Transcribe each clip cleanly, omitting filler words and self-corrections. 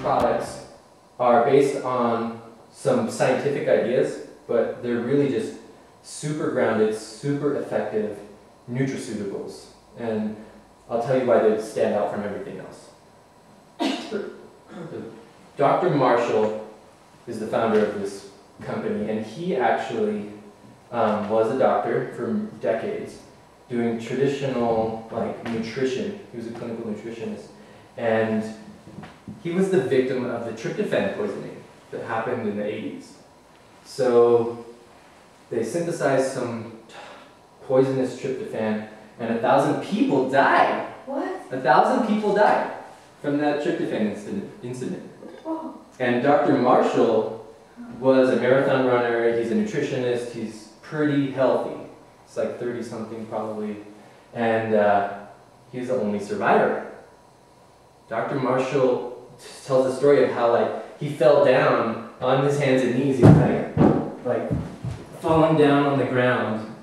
products are based on some scientific ideas, but they're really just super grounded, super effective nutraceuticals. And I'll tell you why they stand out from everything else. Dr. Marshall is the founder of this company, and he actually was a doctor for decades, doing traditional nutrition. He was a clinical nutritionist, and he was the victim of the tryptophan poisoning that happened in the 80s. So they synthesized some poisonous tryptophan, and 1,000 people died. What? 1,000 people died from that tryptophan incident. Oh. And Dr. Marshall was a marathon runner, he's a nutritionist, he's pretty healthy. It's like 30-something probably. And he's the only survivor. Dr. Marshall tells the story of how he fell down on his hands and knees. He was like falling down on the ground,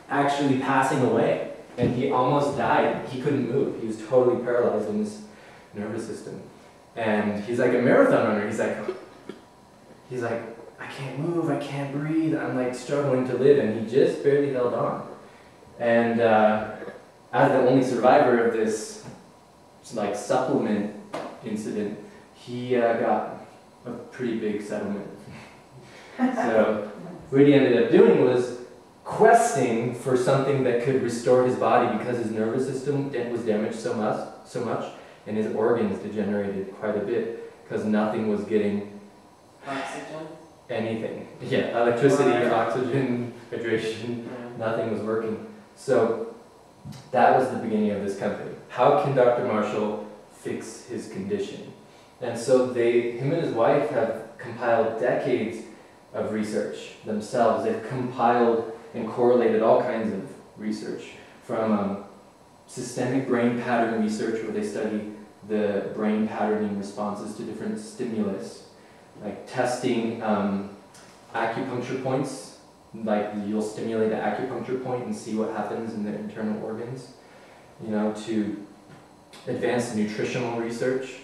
actually passing away. And he almost died. He couldn't move. He was totally paralyzed in his nervous system. And he's like a marathon runner. He's like, I can't move, I can't breathe, I'm struggling to live, and he just barely held on. And as the only survivor of this supplement incident, he got a pretty big settlement. So what he ended up doing was questing for something that could restore his body, because his nervous system was damaged so much, and his organs degenerated quite a bit because nothing was getting Oxygen? anything. Yeah, electricity, oxygen, hydration, nothing was working. So that was the beginning of this company. How can Dr. Marshall fix his condition? And so him and his wife have compiled decades of research themselves. They've compiled and correlated all kinds of research, from systemic brain pattern research, where they study the brain patterning responses to different stimulus, like testing acupuncture points. You'll stimulate an acupuncture point and see what happens in the internal organs, to advanced nutritional research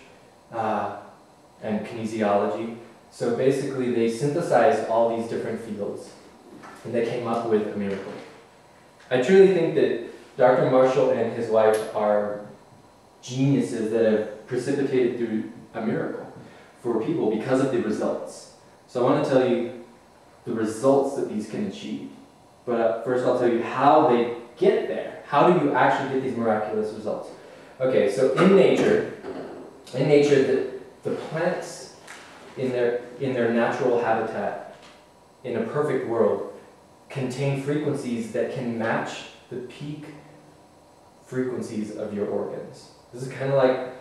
and kinesiology. So basically they synthesized all these different fields, and they came up with a miracle. I truly think that Dr. Marshall and his wife are geniuses that have precipitated through a miracle for people because of the results. So I want to tell you the results that these can achieve. But first I'll tell you how they get there. How do you actually get these miraculous results? Okay, so in nature, the plants in their natural habitat, in a perfect world, contain frequencies that can match the peak frequencies of your organs. This is kind of like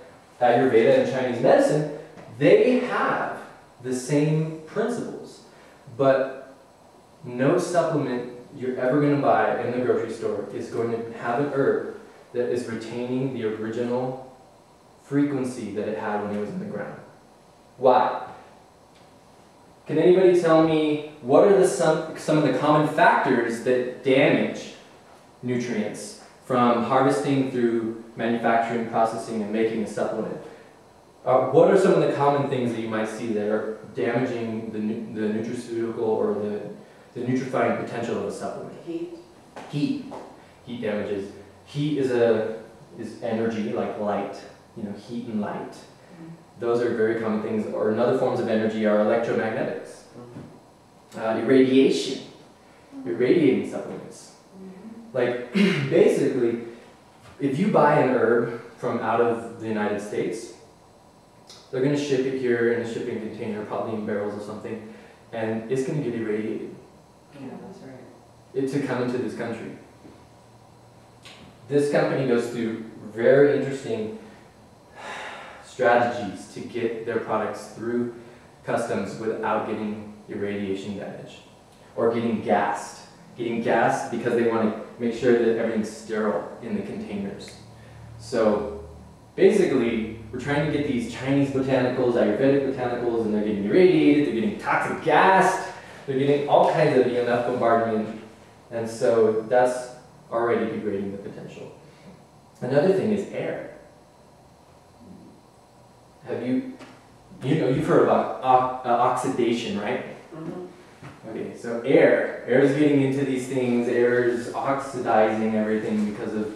Ayurveda and Chinese medicine. They have the same principles, but no supplement you're ever going to buy in the grocery store is going to have an herb that is retaining the original frequency that it had when it was in the ground. Why? Can anybody tell me what are some of the common factors that damage nutrients from harvesting through manufacturing, processing, and making a supplement? What are some of the common things that you might see that are damaging the nutraceutical or the nutrifying potential of a supplement? Heat. Heat damages. Heat is energy, like light. Heat and light. Those are very common things. Or another forms of energy are electromagnetics. Irradiation. Irradiating supplements. Basically, if you buy an herb from out of the United States, they're going to ship it here in a shipping container, probably in barrels or something, and it's going to get irradiated. Yeah, that's right. To come into this country. This company goes through very interesting strategies to get their products through customs without getting irradiation damage or getting gassed. Getting gassed because they want to make sure that everything's sterile in the containers. So basically, we're trying to get these Chinese botanicals, Ayurvedic botanicals, and they're getting irradiated, they're getting toxic gassed, they're getting all kinds of EMF bombardment, and so that's already degrading the potential. Another thing is air. you've heard about oxidation, right? Okay, so air is getting into these things, air is oxidizing everything because of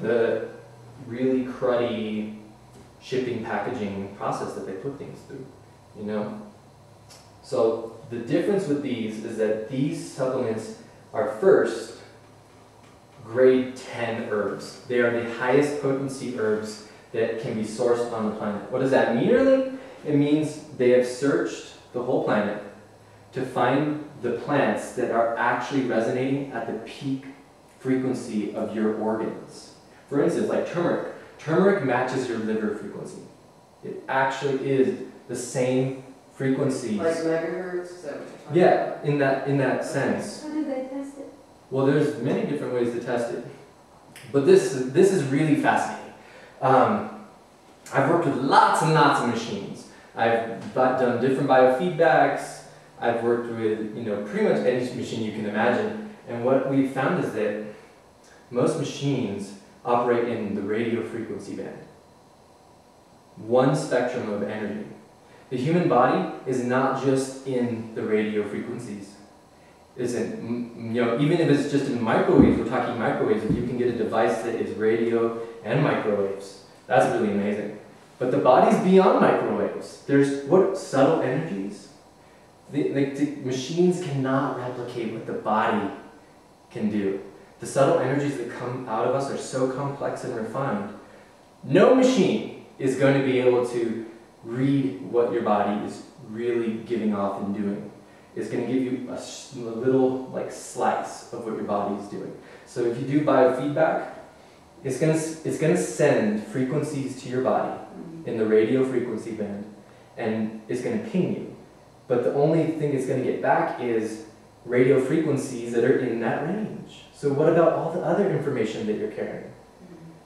the really cruddy shipping packaging process that they put things through, So the difference with these is that these supplements are first grade 10 herbs. They are the highest potency herbs that can be sourced on the planet. What does that mean really? It means they have searched the whole planet to find the plants that are actually resonating at the peak frequency of your organs. For instance, like turmeric. Turmeric matches your liver frequency. It actually is the same frequencies. Like megahertz? Is that what you're talking Yeah, about? in that sense. How do they test it? Well, there's many different ways to test it, but this is really fascinating. I've worked with lots and lots of machines. I've done different biofeedbacks. I've worked with pretty much any machine you can imagine, and what we found is that most machines operate in the radio frequency band. One spectrum of energy. The human body is not just in the radio frequencies. Even if it's just in microwaves, we're talking microwaves, if you can get a device that is radio and microwaves, that's really amazing. But the body's beyond microwaves. There's subtle energies. The machines cannot replicate what the body can do. The subtle energies that come out of us are so complex and refined. No machine is going to be able to read what your body is really giving off and doing. It's going to give you a little slice of what your body is doing. So if you do biofeedback, it's going to send frequencies to your body in the radio frequency band, and it's going to ping you. But the only thing it's going to get back is radio frequencies that are in that range. So what about all the other information that you're carrying?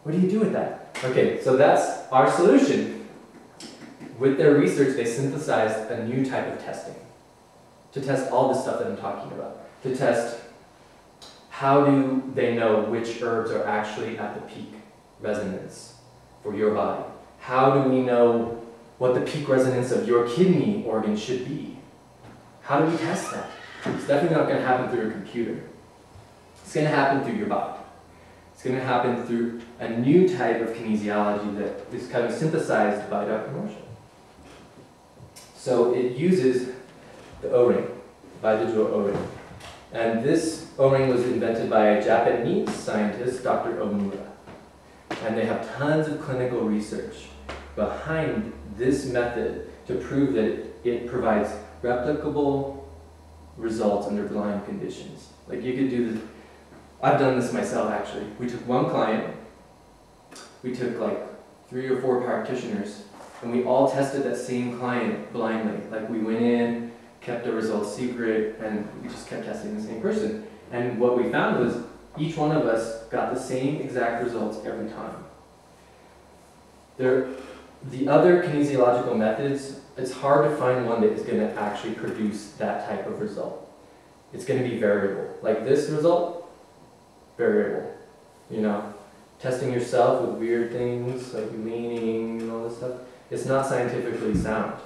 What do you do with that? Okay, so that's our solution. With their research, they synthesized a new type of testing to test all the stuff that I'm talking about. To test how do they know which herbs are actually at the peak resonance for your body. How do we know what the peak resonance of your kidney organ should be? How do we test that? It's definitely not going to happen through a computer. It's going to happen through your body. It's going to happen through a new type of kinesiology that is kind of synthesized by Dr. Marshall. So it uses the O-ring, bidigital O-ring. And this O-ring was invented by a Japanese scientist, Dr. Omura. And they have tons of clinical research behind this method to prove that it provides replicable results under blind conditions. Like you could do this. I've done this myself actually. We took one client, we took 3 or 4 practitioners, and we all tested that same client blindly. Like we went in, kept the results secret, and we just kept testing the same person. And what we found was each one of us got the same exact results every time. The other kinesiological methods, it's hard to find one that is going to actually produce that type of result. It's going to be variable. Like this result, variable. Testing yourself with weird things like leaning and all this stuff, it's not scientifically sound.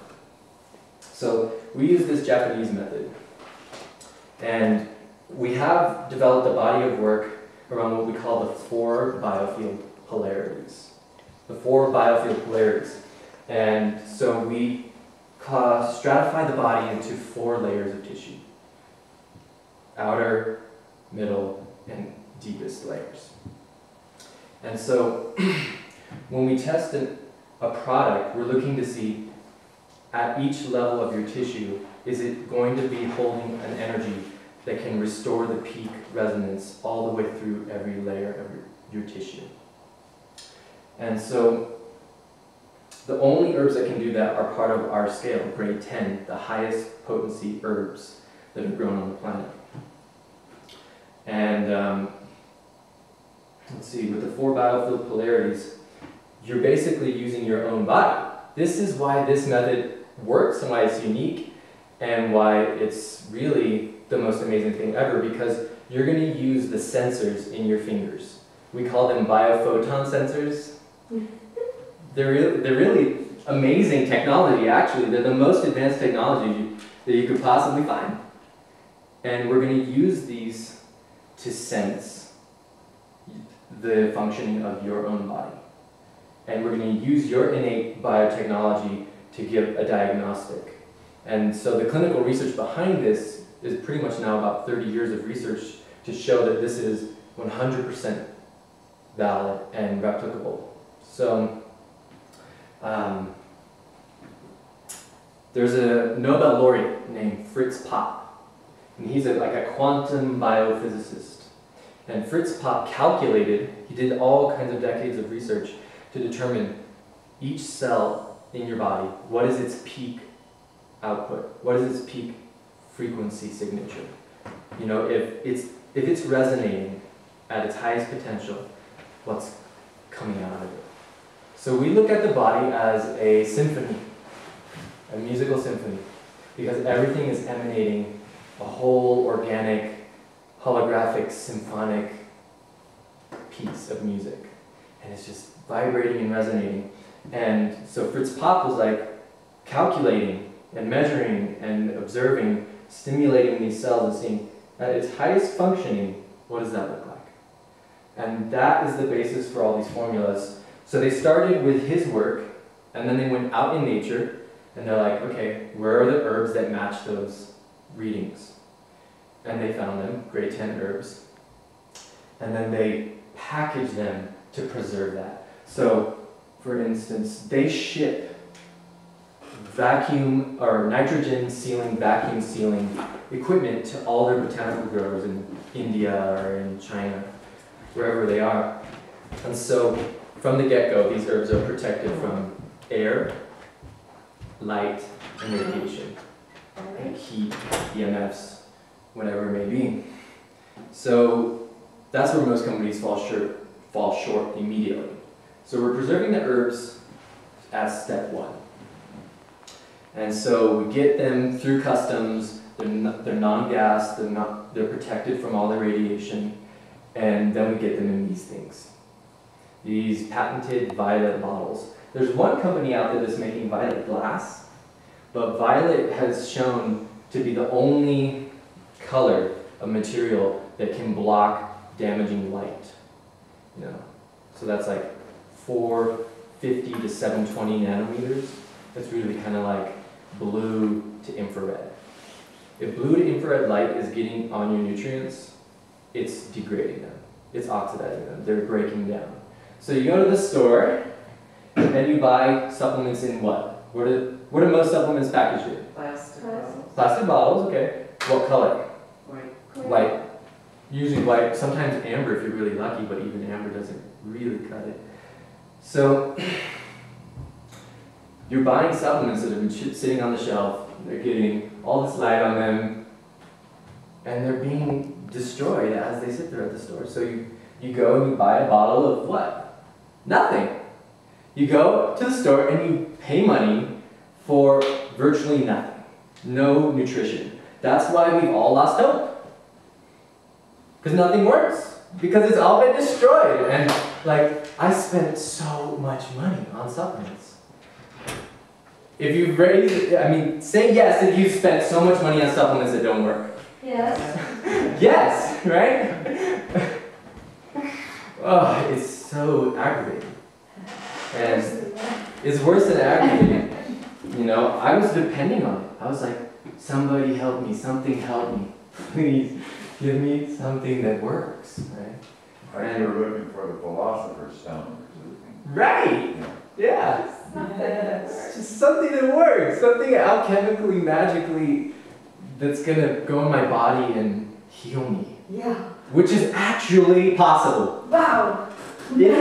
So we use this Japanese method. And we have developed a body of work around what we call the 4 biofield polarities. The 4 biofield polarities. And so we stratify the body into 4 layers of tissue. Outer, middle, and deepest layers. And so when we test a product, we're looking to see at each level of your tissue, is it going to be holding an energy that can restore the peak resonance all the way through every layer of your tissue. And so the only herbs that can do that are part of our scale, grade 10, the highest potency herbs that are grown on the planet. And let's see, with the 4 biofield polarities, you're basically using your own body. This is why this method works and why it's unique and why it's really the most amazing thing ever, because you're going to use the sensors in your fingers. We call them biophoton sensors. They're really amazing technology, actually. They're the most advanced technology that you could possibly find. And we're going to use these to sense the functioning of your own body. And we're going to use your innate biotechnology to give a diagnostic. And so the clinical research behind this is pretty much now about 30 years of research to show that this is 100% valid and replicable. So there's a Nobel laureate named Fritz Popp, and he's like a quantum biophysicist. And Fritz Popp calculated, he did all kinds of decades of research to determine each cell in your body, what is its peak output, what is its peak frequency signature. You know, if it's resonating at its highest potential, what's coming out of it. So we look at the body as a symphony, a musical symphony, because everything is emanating a whole organic, holographic, symphonic piece of music. And it's just vibrating and resonating. And so Fritz Popp was like calculating and measuring and observing, stimulating these cells and seeing at its highest functioning, what does that look like? And that is the basis for all these formulas. So they started with his work, and then they went out in nature, and they're like, okay, where are the herbs that match those readings? And they found them, grade 10 herbs. And then they packaged them to preserve that. So, for instance, they ship vacuum or nitrogen sealing, vacuum sealing equipment to all their botanical growers in India or in China, wherever they are. And so, from the get-go, these herbs are protected from air, light, and radiation, and heat, EMFs, whatever it may be. So that's where most companies fall short immediately. So we're preserving the herbs as step one. And so we get them through customs, they're non-gas, they're protected from all the radiation, and then we get them in these things. These patented violet bottles. There's one company out there that's making violet glass, but violet has shown to be the only color of material that can block damaging light. You know, so that's like 450 to 720 nanometers. That's really kind of like blue to infrared. If blue to infrared light is getting on your nutrients, it's degrading them. It's oxidizing them. They're breaking down. So you go to the store, and you buy supplements in what? What are most supplements packaged in? Plastic bottles. Plastic bottles, okay. What color? White. White. Usually white, sometimes amber if you're really lucky, but even amber doesn't really cut it. So, you're buying supplements that have been sitting on the shelf, they're getting all this light on them, and they're being destroyed as they sit there at the store. So you go and you buy a bottle of what? Nothing. You go to the store and you pay money for virtually nothing. No nutrition. That's why we've all lost hope. Because nothing works. Because it's all been destroyed. And like, I spent so much money on supplements. If you've raised, I mean, say yes if you've spent so much money on supplements that don't work. Yes. Yes, right? Oh, it's so aggravating. And it's worse than aggravating. You know, I was depending on it. I was like, somebody help me, something help me. Please give me something that works, right? I think you were looking for the philosopher's stone. Right! Yeah. It's just something that works, something alchemically, magically, that's gonna go in my body and heal me. Yeah. Which is actually possible. Wow. It